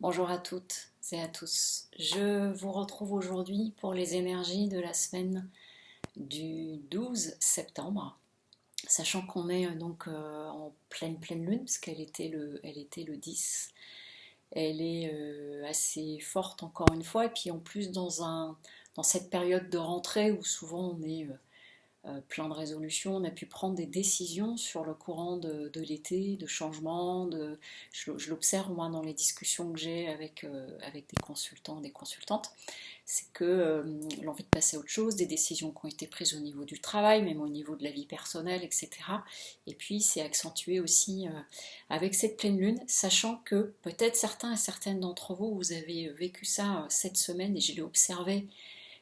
Bonjour à toutes et à tous. Je vous retrouve aujourd'hui pour les énergies de la semaine du 12 septembre, sachant qu'on est en pleine lune, parce qu'elle était le 10. Elle est assez forte encore une fois, et puis en plus dans cette période de rentrée où souvent on est plein de résolutions, on a pu prendre des décisions sur le courant de l'été, de changement. Je l'observe moi dans les discussions que j'ai avec des consultants, des consultantes, c'est que l'envie de passer à autre chose, des décisions qui ont été prises au niveau du travail, même au niveau de la vie personnelle, etc. Et puis c'est accentué aussi avec cette pleine lune, sachant que peut-être certains et certaines d'entre vous, vous avez vécu ça cette semaine, et je l'ai observé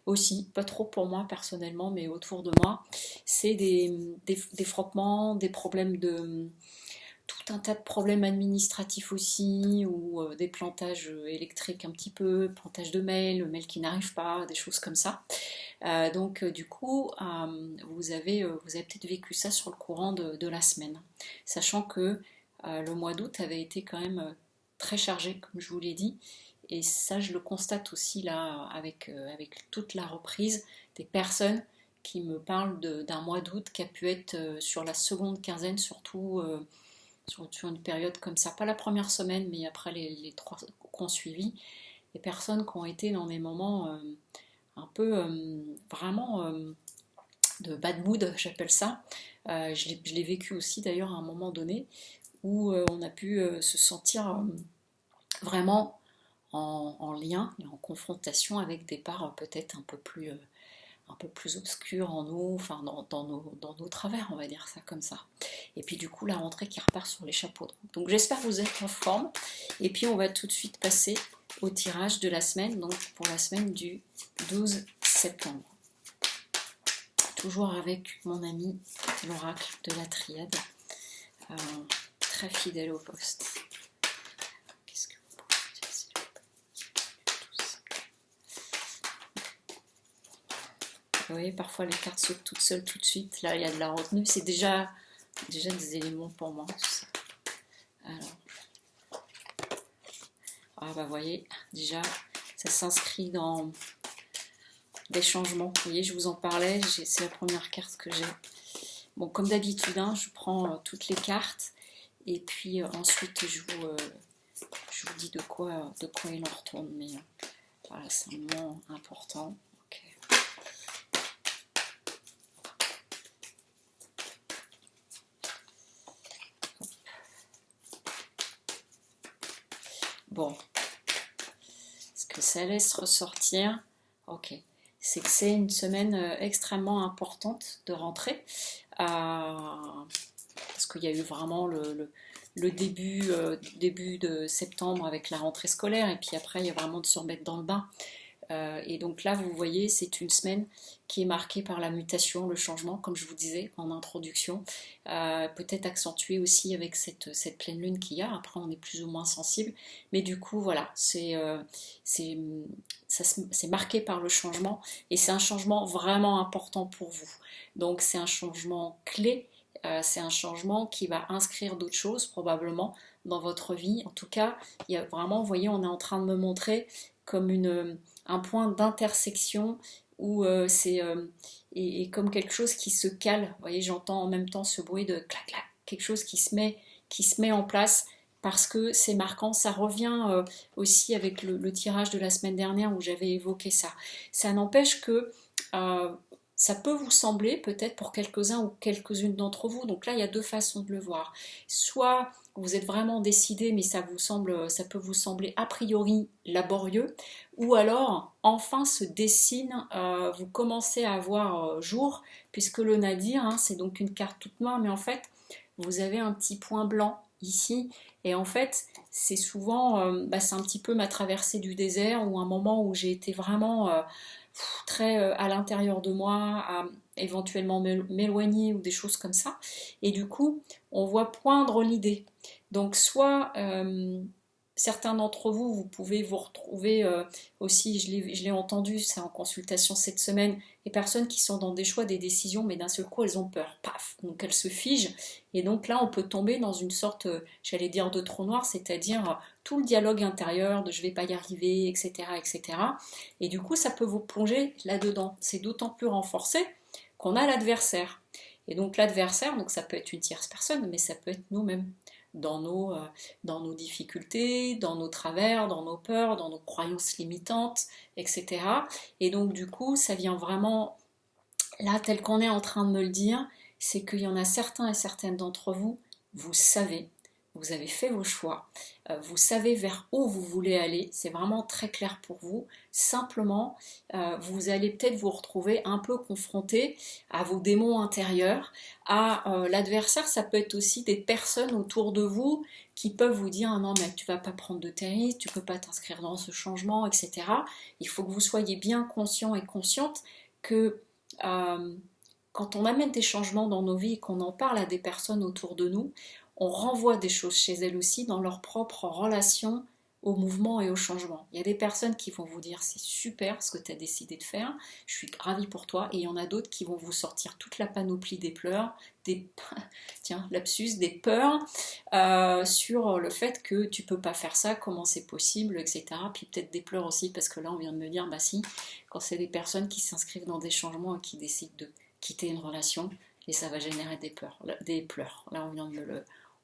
aussi, pas trop pour moi personnellement, mais autour de moi, c'est des frottements, des problèmes tout un tas de problèmes administratifs aussi, ou des plantages électriques un petit peu, plantages de mails qui n'arrivent pas, des choses comme ça. Du coup, vous avez peut-être vécu ça sur le courant de la semaine, sachant que le mois d'août avait été quand même très chargé, comme je vous l'ai dit, et ça, je le constate aussi là avec toute la reprise des personnes qui me parlent d'un mois d'août qui a pu être sur la seconde quinzaine, surtout sur une période comme ça. Pas la première semaine, mais après les trois qui ont suivi. Des personnes qui ont été dans des moments un peu vraiment de bad mood, j'appelle ça. Je l'ai vécu aussi d'ailleurs à un moment donné où on a pu se sentir vraiment en lien et en confrontation avec des parts peut-être un peu plus obscures en nous, enfin dans nos travers, on va dire ça comme ça. Et puis du coup, la rentrée qui repart sur les chapeaux de roue. Donc j'espère que vous êtes en forme. Et puis on va tout de suite passer au tirage de la semaine, donc pour la semaine du 12 septembre. Toujours avec mon ami l'oracle de la triade, très fidèle au poste. Vous voyez, parfois les cartes sautent toutes seules tout de suite. Là, il y a de la retenue. C'est déjà des éléments pour moi, tout ça. Alors, vous voyez, déjà, ça s'inscrit dans des changements. Vous voyez, je vous en parlais. C'est la première carte que j'ai. Bon, comme d'habitude, je prends toutes les cartes. Et puis ensuite, je vous dis de quoi il en retourne. Mais voilà, c'est un moment important. Bon, ce que ça laisse ressortir, c'est que c'est une semaine extrêmement importante de rentrée, parce qu'il y a eu vraiment le début de septembre avec la rentrée scolaire, et puis après il y a vraiment de se remettre dans le bain. Et donc là, vous voyez, c'est une semaine qui est marquée par la mutation, le changement, comme je vous disais en introduction, peut-être accentuée aussi avec cette pleine lune qu'il y a. Après, on est plus ou moins sensible, mais du coup, voilà, c'est marqué par le changement, et c'est un changement vraiment important pour vous. Donc, c'est un changement clé, c'est un changement qui va inscrire d'autres choses probablement dans votre vie. En tout cas, il y a vraiment, vous voyez, on est en train de me montrer comme un point d'intersection où et comme quelque chose qui se cale. Vous voyez, j'entends en même temps ce bruit de clac clac, quelque chose qui se met en place parce que c'est marquant. Ça revient aussi avec le tirage de la semaine dernière où j'avais évoqué ça. Ça n'empêche que ça peut vous sembler, peut-être pour quelques-uns ou quelques-unes d'entre vous, donc là il y a deux façons de le voir. Soit vous êtes vraiment décidé, mais ça peut vous sembler a priori laborieux, ou alors enfin se dessine, vous commencez à voir jour, puisque le nadir, c'est donc une carte toute noire, mais en fait vous avez un petit point blanc ici, et en fait c'est souvent, c'est un petit peu ma traversée du désert, ou un moment où j'ai été vraiment très à l'intérieur de moi, à éventuellement m'éloigner ou des choses comme ça. Et du coup, on voit poindre l'idée. Donc soit certains d'entre vous, vous pouvez vous retrouver aussi, je l'ai entendu, c'est en consultation cette semaine, les personnes qui sont dans des choix, des décisions, mais d'un seul coup elles ont peur, paf, donc elles se figent, et donc là on peut tomber dans une sorte, j'allais dire de trou noir, c'est-à-dire tout le dialogue intérieur de je vais pas y arriver, etc., etc. Et du coup, ça peut vous plonger là-dedans. C'est d'autant plus renforcé qu'on a l'adversaire. Et donc l'adversaire, donc ça peut être une tierce personne, mais ça peut être nous-mêmes dans nos difficultés, dans nos travers, dans nos peurs, dans nos croyances limitantes, etc. Et donc du coup, ça vient vraiment, là, tel qu'on est en train de me le dire, c'est qu'il y en a certains et certaines d'entre vous, vous savez, vous avez fait vos choix, vous savez vers où vous voulez aller, c'est vraiment très clair pour vous. Simplement, vous allez peut-être vous retrouver un peu confronté à vos démons intérieurs, à l'adversaire. Ça peut être aussi des personnes autour de vous qui peuvent vous dire ah non mais tu vas pas prendre de tes risques, tu peux pas t'inscrire dans ce changement, etc. Il faut que vous soyez bien conscient et consciente que quand on amène des changements dans nos vies et qu'on en parle à des personnes autour de nous, on renvoie des choses chez elles aussi dans leur propre relation au mouvement et au changement. Il y a des personnes qui vont vous dire c'est super ce que tu as décidé de faire, je suis ravie pour toi, et il y en a d'autres qui vont vous sortir toute la panoplie des pleurs, tiens, lapsus, des peurs sur le fait que tu peux pas faire ça, comment c'est possible, etc. Puis peut-être des pleurs aussi parce que là on vient de me dire bah si, quand c'est des personnes qui s'inscrivent dans des changements et qui décident de quitter une relation, et ça va générer des pleurs. Là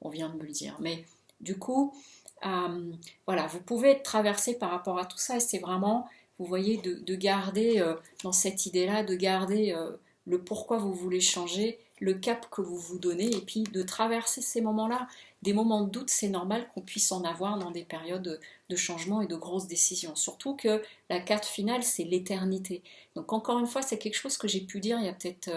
on vient de me le dire. Mais du coup, voilà, vous pouvez être traversé par rapport à tout ça, et c'est vraiment, vous voyez, de garder dans cette idée-là, de garder le pourquoi vous voulez changer, le cap que vous vous donnez, et puis de traverser ces moments-là. Des moments de doute, c'est normal qu'on puisse en avoir dans des périodes de changement et de grosses décisions. Surtout que la carte finale, c'est l'éternité. Donc encore une fois, c'est quelque chose que j'ai pu dire il y a peut-être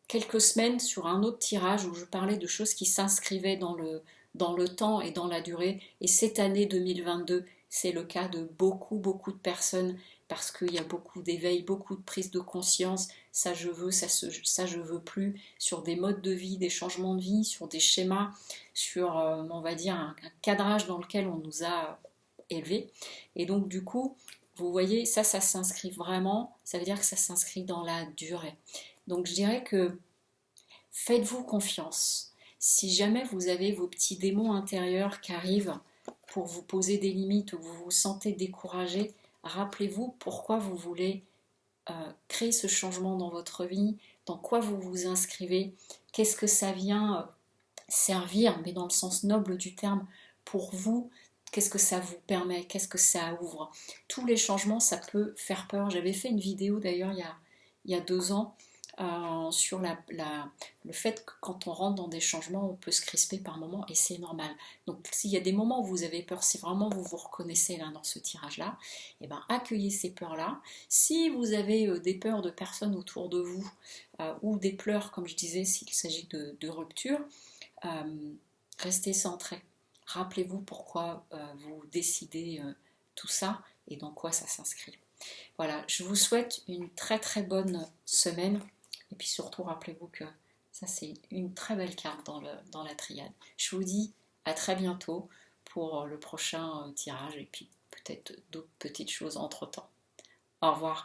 quelques semaines sur un autre tirage où je parlais de choses qui s'inscrivaient dans le temps et dans la durée. Et cette année 2022, c'est le cas de beaucoup, beaucoup de personnes parce qu'il y a beaucoup d'éveil, beaucoup de prise de conscience. Ça je veux, ça je veux plus, sur des modes de vie, des changements de vie, sur des schémas, sur, on va dire, un cadrage dans lequel on nous a élevés. Et donc du coup, vous voyez, ça s'inscrit vraiment, ça veut dire que ça s'inscrit dans la durée. Donc je dirais que faites-vous confiance. Si jamais vous avez vos petits démons intérieurs qui arrivent pour vous poser des limites ou vous vous sentez découragé, rappelez-vous pourquoi vous voulez créer ce changement dans votre vie, dans quoi vous vous inscrivez, qu'est-ce que ça vient servir, mais dans le sens noble du terme, pour vous, qu'est-ce que ça vous permet, qu'est-ce que ça ouvre. Tous les changements, ça peut faire peur. J'avais fait une vidéo d'ailleurs il y a 2 ans sur le fait que quand on rentre dans des changements, on peut se crisper par moments et c'est normal. Donc s'il y a des moments où vous avez peur, si vraiment vous vous reconnaissez là dans ce tirage-là, eh ben, accueillez ces peurs-là. Si vous avez des peurs de personnes autour de vous ou des pleurs, comme je disais, s'il s'agit de rupture, restez centré. Rappelez-vous pourquoi vous décidez tout ça et dans quoi ça s'inscrit. Voilà, je vous souhaite une très très bonne semaine. Et puis surtout, rappelez-vous que ça, c'est une très belle carte dans la triade. Je vous dis à très bientôt pour le prochain tirage et puis peut-être d'autres petites choses entre-temps. Au revoir.